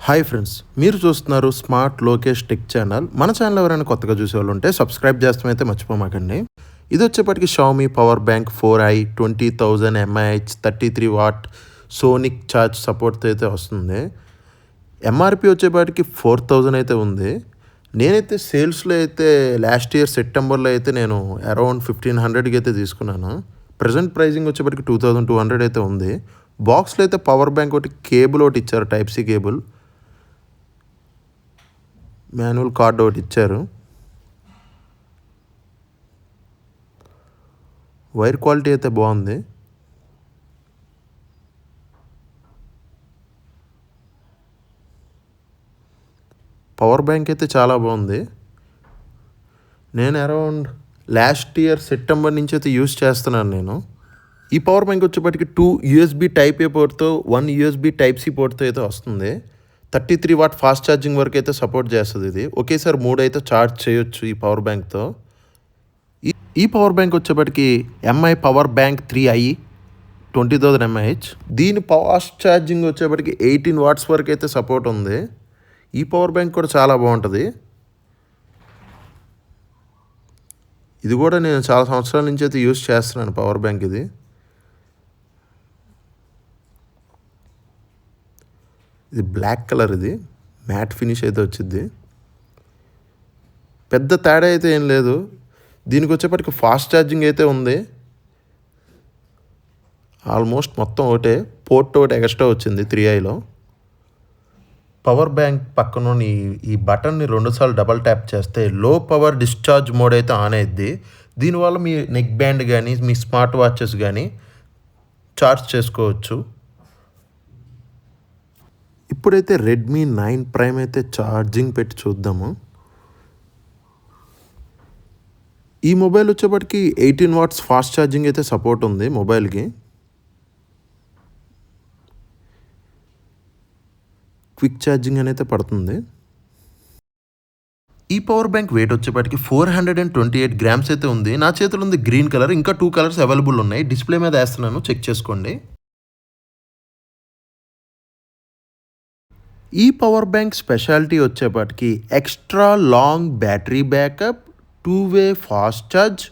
Hi friends, మీరు చూస్తున్నారు smart Lokesh tech channel. మన ఛానల్ ఎవరైనా కొత్తగా చూసేవాళ్ళు ఉంటే సబ్స్క్రైబ్ చేస్తామైతే మర్చిపోమాకండి. ఇది వచ్చేప్పటికి Xiaomi power bank 4i 20,000 mAh 33 watt sonic charge సపోర్ట్తో అయితే వస్తుంది. ఎంఆర్పి వచ్చేపాటికి 4,000 అయితే ఉంది. నేనైతే సేల్స్లో అయితే లాస్ట్ ఇయర్ సెప్టెంబర్లో అయితే నేను అరౌండ్ 1,500కి అయితే తీసుకున్నాను. ప్రజెంట్ ప్రైజింగ్ వచ్చేప్పటికి 2,200 అయితే ఉంది. బాక్స్లో అయితే పవర్ బ్యాంక్ ఒకటి, కేబుల్ ఒకటి ఇచ్చారు, type C cable, manual card ఒకటి ఇచ్చారు. వైర్ క్వాలిటీ అయితే బాగుంది. పవర్ బ్యాంక్ అయితే చాలా బాగుంది. నేను అరౌండ్ లాస్ట్ ఇయర్ సెప్టెంబర్ నుంచి అయితే యూస్ చేస్తున్నాను నేను. ఈ పవర్ బ్యాంక్ వచ్చేప్పటికి 2 USB టైప్ ఏ పోర్ట్తో 1 USB టైప్ సి పోర్ట్తో అయితే వస్తుంది. 33 వాట్ ఫాస్ట్ ఛార్జింగ్ వరకు అయితే సపోర్ట్ చేస్తుంది. ఇది ఒకేసారి 3 అయితే ఛార్జ్ చేయొచ్చు ఈ పవర్ బ్యాంక్తో. ఈ పవర్ బ్యాంక్ వచ్చేప్పటికి MI power bank 3i 20,000 mAh. దీని ఫాస్ట్ ఛార్జింగ్ వచ్చేప్పటికి 18 వాట్స్ వరకు అయితే సపోర్ట్ ఉంది. ఈ పవర్ బ్యాంక్ కూడా చాలా బాగుంటుంది. ఇది కూడా నేను చాలా సంవత్సరాల నుంచి అయితే యూస్ చేస్తున్నాను పవర్ బ్యాంక్. ఇది బ్లాక్ కలర్, ఇది మ్యాట్ ఫినిష్ అయితే వచ్చింది. పెద్ద తేడా అయితే ఏం లేదు. దీనికి వచ్చేప్పటికి ఫాస్ట్ ఛార్జింగ్ అయితే ఉంది. ఆల్మోస్ట్ మొత్తం ఒకటే, పోర్ట్ ఒకటి ఎక్స్ట్రా వచ్చింది 3iలో. పవర్ బ్యాంక్ పక్కన ఈ బటన్ని 2 సార్లు డబల్ ట్యాప్ చేస్తే లో పవర్ డిశ్చార్జ్ మోడ్ అయితే ఆన్ అయ్యిద్ది. దీనివల్ల మీ నెక్ బ్యాండ్ కానీ మీ స్మార్ట్ వాచెస్ కానీ ఛార్జ్ చేసుకోవచ్చు. ఇప్పుడైతే రెడ్మీ 9 ప్రైమ్ అయితే ఛార్జింగ్ పెట్టి చూద్దాము. ఈ మొబైల్ వచ్చేప్పటికి 18 వాట్స్ ఫాస్ట్ ఛార్జింగ్ అయితే సపోర్ట్ ఉంది మొబైల్కి. క్విక్ ఛార్జింగ్ అనేది పడుతుంది. ఈ పవర్ బ్యాంక్ వెయిట్ వచ్చేప్పటికి 428 గ్రామ్స్ అయితే ఉంది. నా చేతిలో ఉంది గ్రీన్ కలర్, ఇంకా 2 కలర్స్ అవైలబుల్ ఉన్నాయి. డిస్ప్లే మీద వేస్తున్నాను, చెక్ చేసుకోండి. ఈ పవర్ బ్యాంక్ స్పెషాలిటీ వచ్చేప్పటికి ఎక్స్ట్రా లాంగ్ బ్యాటరీ బ్యాకప్, 2-వే fast charge,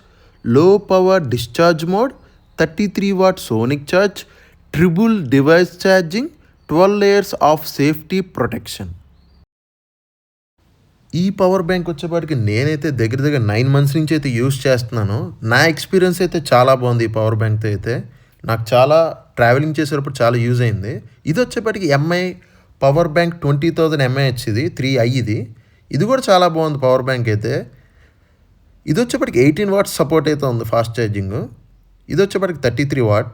low power discharge mode, 33 watt sonic charge, triple device charging, 12 layers of safety protection. ఈ పవర్ బ్యాంక్ వచ్చేప్పటికి నేనైతే దగ్గర 9 మంత్స్ నుంచి అయితే యూస్ చేస్తున్నాను. నా ఎక్స్పీరియన్స్ అయితే చాలా బాగుంది. ఈ పవర్ బ్యాంక్తో అయితే నాకు చాలా ట్రావెలింగ్ చేసేటప్పుడు చాలా యూజ్ అయింది. ఇది వచ్చేప్పటికి ఎంఐ పవర్ బ్యాంక్ 20,000 mAh, ఇది 3i. ఇది కూడా చాలా బాగుంది పవర్ బ్యాంక్ అయితే. ఇది వచ్చేప్పటికి 18 వాట్స్ సపోర్ట్ అయితే ఉంది ఫాస్ట్ ఛార్జింగ్. ఇది వచ్చేప్పటికి 33 వాట్.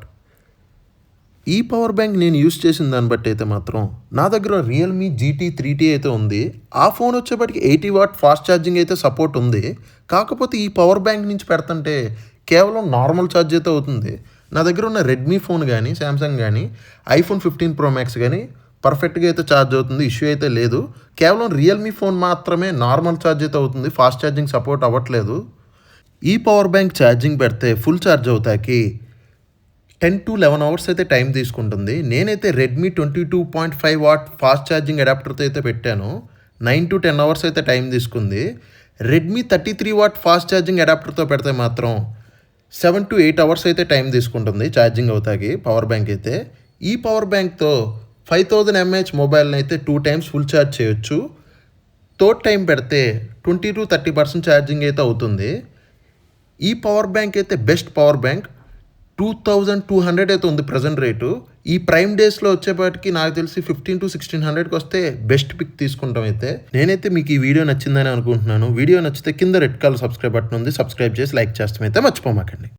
ఈ పవర్ బ్యాంక్ నేను యూస్ చేసిన దాన్ని బట్టి అయితే మాత్రం నా దగ్గర రియల్మీ GT 3T అయితే ఉంది. ఆ ఫోన్ వచ్చేప్పటికి 80 వాట్ ఫాస్ట్ ఛార్జింగ్ అయితే సపోర్ట్ ఉంది. కాకపోతే ఈ పవర్ బ్యాంక్ నుంచి పెడుతుంటే కేవలం నార్మల్ ఛార్జ్ అయితే అవుతుంది. నా దగ్గర ఉన్న రెడ్మీ ఫోన్ కానీ, శాంసంగ్ కానీ, iPhone 15 Pro Max కానీ పర్ఫెక్ట్గా అయితే ఛార్జ్ అవుతుంది, ఇష్యూ అయితే లేదు. కేవలం రియల్మీ ఫోన్ మాత్రమే నార్మల్ ఛార్జ్ అయితే అవుతుంది, ఫాస్ట్ ఛార్జింగ్ సపోర్ట్ అవ్వట్లేదు. ఈ పవర్ బ్యాంక్ ఛార్జింగ్ పెడితే ఫుల్ ఛార్జ్ అవుతాకి 10 to 11 అవర్స్ అయితే టైం తీసుకుంటుంది. నేనైతే రెడ్మీ 22.5 వాట్ ఫాస్ట్ ఛార్జింగ్ అడాప్టర్తో అయితే పెట్టాను. 9 to 10 అవర్స్ అయితే టైం తీసుకుంది. రెడ్మీ 33 వాట్ ఫాస్ట్ ఛార్జింగ్ అడాప్టర్తో పెడితే మాత్రం 7 to 8 అవర్స్ అయితే టైం తీసుకుంటుంది ఛార్జింగ్ అవుతాకి పవర్ బ్యాంక్ అయితే. ఈ పవర్ బ్యాంక్తో 5,000 mAh మొబైల్ని అయితే 2 times ఫుల్ ఛార్జ్ చేయొచ్చు. థర్డ్ టైం పెడితే 20 to 30% ఛార్జింగ్ అయితే అవుతుంది. ఈ పవర్ బ్యాంక్ అయితే బెస్ట్ పవర్ బ్యాంక్. 2,200 అయితే ఉంది ప్రజెంట్ రేటు. ఈ ప్రైమ్ డేస్లో వచ్చేపాటికి నాకు తెలిసి 15 to 1,600కి వస్తే బెస్ట్ పిక్ తీసుకుంటాం. అయితే నేనైతే మీకు ఈ వీడియో నచ్చిందని అనుకుంటున్నాను. వీడియో నచ్చితే కింద రెడ్ కలర్ సబ్స్క్రైబ్ బటన్ ఉంది, సబ్స్క్రైబ్ చేసి లైక్ చేస్తాం అయితే మర్చిపోమాకండి.